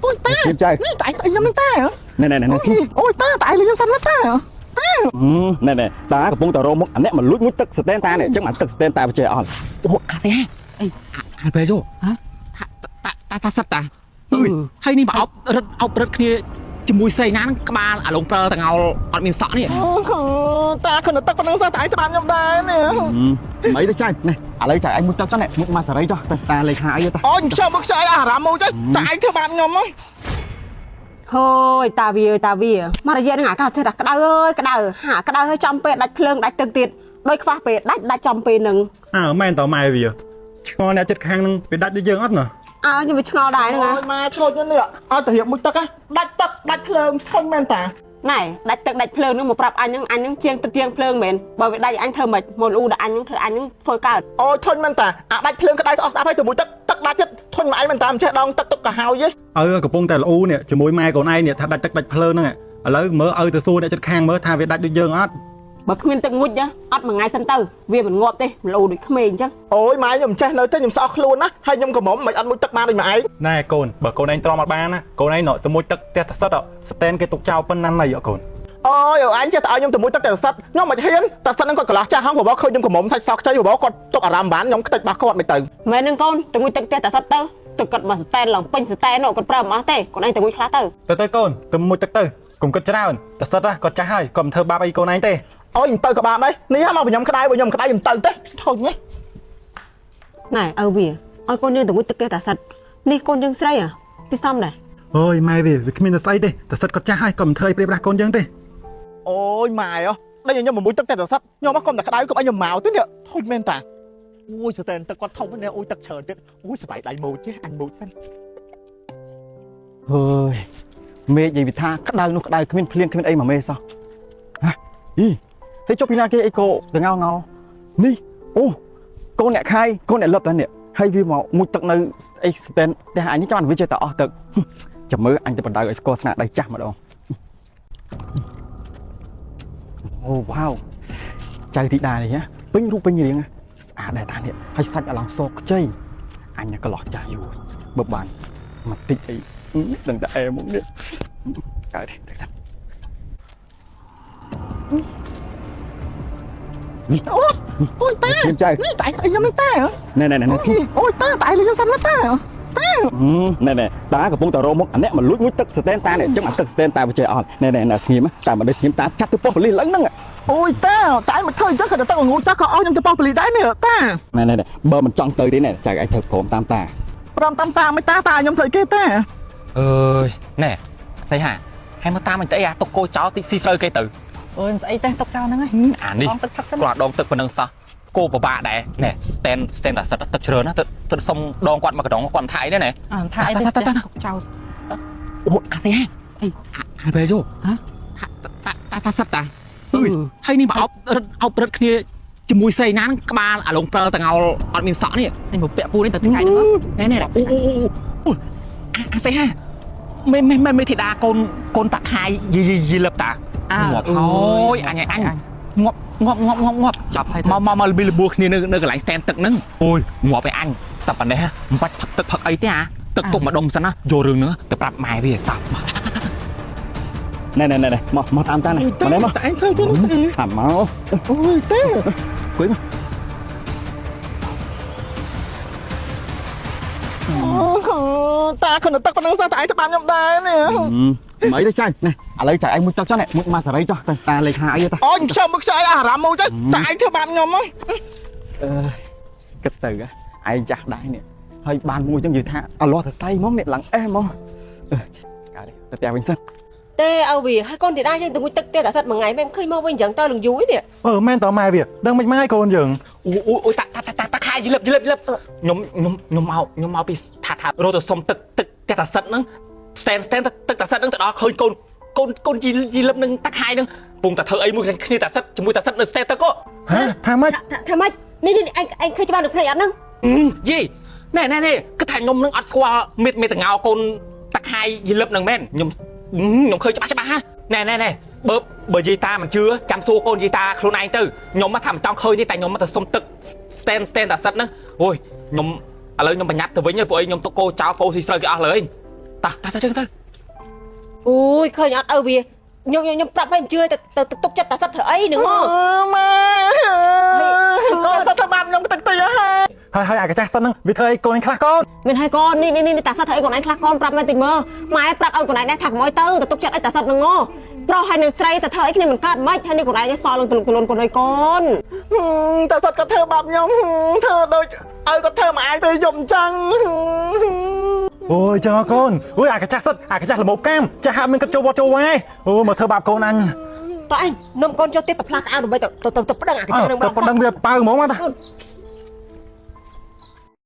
ôi ta Em trai tại tại nhầm ta hả này ôi ta tại là xanh nó ta hả này taកំពុងតែរមមកអាអ្នកមកលួចមួយទឹកស្តេនតានេះអញ្ចឹងអាទឹកស្តេនតាបច្ចេអស់អូអាសេហាអីអាពេលយោហ៎តាសិតតាហើយនេះមកអប់រត់គ្នាជាមួយស្រីណាក្បាលអាឡុងព្រើទាំងអល់អត់មានសក់នេះ ta không được tắc con năng sao tại cho bạn nhầm đài nè mấy đứa trai này à lấy chạy anh muốn tao cho này muốn mà xả đấy cho ta lấy hai ấy ta ôi sao bức sai à làm môi chứ tại cho bạn nhầm á thôi ta vì mà là dân ngã cả thế cái đau hả cái đau hơi trong pe đạch phượng đạch từng tiệt đôi khoa pe đạch trong pe nừng men tao mai vì ngon nè chết khang nưng bị đắt đi dương ớt nè nhưng mà ngò đài nữa ôi mà thôi chứ nè thể hiện một tắc á đạch phượng không men ta này đạch phượng nó một anh những chiêng tự chiêng phượng mền bởi vì đây anh thơ mệt một u đã anh những phơi cao ôi thôi men ta đạch phượng cái đạch sao phải từ một tắc đạch chết thôi mà anh men ta chết đông tắc cả hao chứ កំពុងតែលូនេះជាមួយម៉ែកូនឯងនេះថាដាច់ទឹកដាច់ភ្លើងហ្នឹងឥឡូវមើលទៅសួរអ្នកចិត្តខាងមើលថាវាដាច់ដូចយើងអត់ បើគ្មានទឹកងុចអត់មួយថ្ងៃសិនទៅវាមិនងាប់ទេលូដូចក្មេងអញ្ចឹង ôi mà anh nhầm chết nơi tới nhầm sao luôn á hay nhầm có mỏng mày ăn mũi tắc ma đây mà ấy ណែកូនបើកូនឯងទ្រាំអត់បានណាកូនឯងទៅមួយទឹកផ្ទះសិតស្តែនគេទុកចោលប៉ុណ្ណាណៃអកូន ôi anh chết tao nhầm từ mũi tắc sắt nhưng mà hiến tắc sắt nó còn cả lá cha không của bác khơi nhầm có mỏng thay sao chơi của bác còn tục à làm bán nhóm cái bác con mày từ មែននឹងកូនទៅមួយទឹកផ្ទះតែសិតទៅទឹកគាត់មកស្តែនឡើងពេញស្តែនគាត់ប្រើមិនអស់ទេកូនឯងទៅមួយខ្លះទៅ ទៅកូនទៅមួយទឹកទៅកុំគិតច្រើនតែសិតគាត់ចាស់ហើយកុំធ្វើបាបអីកូនឯងទេ ôi từ các bạn đây ní mà nhầm cái đai nhầm từ thế thôi nhé ណែឪវាឲ្យកូនយើងទៅមួយទឹកផ្ទះតែសិតនេះកូនយើងស្រីពីសំដែរ អូយម៉ែវាគ្មានតែស្អីទេតែសិតគាត់ចាស់ហើយកុំធ្វើឲ្យព្រាបប្រាស់កូនយើងទេ ôi mày á đây nhầm một mũi tắc sắt nhưng mà con là cái đai của anh nhầm màu thế nhở thôi men ta ôi sự tên tắc quạt thông với nè ôi tắc chờ chết ôi sự bảy đại mù chứ anh mù xanh ơi mê gì vì tha cắt đau không biết ấy mà mê sao hả ý thấy cho pina kia cô từ ngao ni ô cô nè khai cô nè lập ra nè hay vì mà một tận nơi ấy tên để hai những cho anh với chơi tỏ tận chậm mới anhจะbắt đầu ở cô sạ đầy chắc mà đâu ô wow chạy thị đà này nhá pin rú pin gì vậy đại tàn hiện hay sạch ở lòng sọc chơi anh có lọt chạy rồi bập bàn mặt tịt ấy đừng tại em muốn đi cái đi để xem ôi ta em trai tại nhầm ta hả này ôi ta tại là xanh nó ta hả này taកំពុងតែរមមកអាអ្នកមកលួចមួយទឹកស្តេនតានេះអញ្ចឹងអាទឹកស្តេនតាបច្ចេអត់នេះស្ងៀមតែមកដូចស្ងៀមតាចាប់ទៅប៉ុស្តិ៍ប៉ូលីសឡើងហ្នឹង ôi ta tại mà thôi chắc là tao ngủ chắc có nhầm cho bao bì đấy nè ta នេះបើមិនចង់ទៅទេនេះចៅឯងធ្វើព្រមតាមតា prom tam mấy ta nhầm thời kia ta អើយណែស្អីហាហើយមកតាមអីទៅអាតុកគោចោលទីស៊ីស្រូវគេទៅ អូយស្អីទេទុកចោលហ្នឹងហើយ អានេះគាត់ដងទឹកប៉ុណ្ណឹងសោះគោពិបាកដែរណែ stand តែសិតទឹកច្រើនណាទៅសុំដងគាត់មកកណ្ដងគាត់ថាអីដែរណែ ថាអីទេទុកចោល អូអាសេហាអីអាពេលយោហ៎តាសិតតាហើយនេះមកអប់រត់គ្នាជាមួយស្រីណាក្បាលអាឡុងព្រើទាំងអល់អត់មានសក់នេះនេះមកពាក់ពូនេះទៅថ្ងៃហ្នឹងណែអូអាសេហាមិនធីតាកូនតាខាយយីលឹបតាងាប់ហើយអញងាប់ចាប់ហើយមកលប៊ីលបួគ្នានៅកន្លែង stand ទឹកហ្នឹងអូយងាប់ឯអញតែប៉ុណ្ណេះមិនបាច់ផឹកទឹកផឹកអីទេទឹកទុកម្ដុំសិនណាយករឿងហ្នឹងទៅប្រាប់ម៉ែវាតា nàyមកតាមតានេះមកនេះមក tại anh thôi chứ អាមក ôi ta គួយមក ta không được tắc con năng sao tại cho bạn nhầm đài nè mấy đứa trai này à lấy chạy anh muốn tao cho này muốn mà xả đấy cho ta lấy hai ấy ta ôi sao bức sai à làm môi chứ tại cho bạn nhầm á គិតទៅឯងចាស់ដែរនេះហើយបានមួយចឹងនិយាយថាអលាស់ទៅស្អីមកនេះឡើងអេហ្មងកាទៅផ្ទះវិញសិន ទេឪវាហើយកូនទីដែរយើងទៅមួយទឹកផ្ទះតែសិតមួយថ្ងៃមិនឃើញមកវិញអញ្ចឹងទៅនឹងយូរនេះ មែនតើម៉ែវាដឹងមិនម៉ែកូនយើង អូតាខាយយីលឹបខ្ញុំមកពីថារត់ទៅសុំទឹកតែសិតហ្នឹង stand ទឹកតែសិតហ្នឹងទៅដល់ឃើញកូនយីលឹបនឹងតាខាយហ្នឹងពងតែធ្វើអីមួយគ្នាតែសិតជាមួយតែសិតនៅ stand ទឹកហ៎ថាម៉េច នេះអញឃើញច្បាស់នៅភ្នែកអត់ហ្នឹង យីណែគឺថាខ្ញុំនឹងអត់ស្គាល់មេតងោកូនតាខាយយីលឹបហ្នឹងមែនខ្ញុំឃើញច្បាស់ហ่ะណែបើយាយតាមិនជឿចាំសួរកូនយាយតាខ្លួនឯងទៅខ្ញុំមកថាមិនចង់ឃើញទេតែខ្ញុំមកទៅសុំទឹក stand តែសិតហ្នឹងអូយខ្ញុំឥឡូវខ្ញុំបញ្ញាប់ទៅវិញហើយពួកអីខ្ញុំទុកគោចោលគោស៊ីស្រូវគេអស់លើ taចឹងទៅ អូយឃើញអត់ឪវាខ្ញុំប្រាប់ឲ្យជឿទៅទុកចិត្តតាសិតធ្វើអីនឹងមក ម៉ែកូនទៅបាបខ្ញុំទឹកហើយ ហើយអាកាចាស់សិនហ្នឹងវាធ្វើឲ្យកូនឯងខ្លះកូន មានហើយកូននេះតាសិតធ្វើអីកូនឯងខ្លះកូនប្រាប់មកតិចមើលម៉ែប្រាប់ឲ្យកូនឯងដែរថាកុំឲ្យទៅទុកចិត្តឲ្យតាសិតនឹងមកប្រុសហើយនឹងស្រីទៅធ្វើអីគ្នាមិនកើតមិនហើយនេះកូនឯងសល់នឹងទលូនកូនឯងកូន តែសិតគាត់ធ្វើបាបខ្ញុំធ្វើដូចឲ្យគាត់ធ្វើមកអាយទៅយំអញ្ចឹង អូយចឹងកូនអូយអាកាចាស់សិតអាកាចាស់ល្មោកាមចាស់ហាក់មានគិតចូលវត្តចូលវាយអូមកធ្វើបាបកូនអញ តើឯងនំកូនចូលទៀតទៅផ្លាស់កៅដើម្បីទៅប្តឹងអាកញ្ចឹងនឹង ទៅប្តឹងវាប៉ៅហ្មងមកតា ក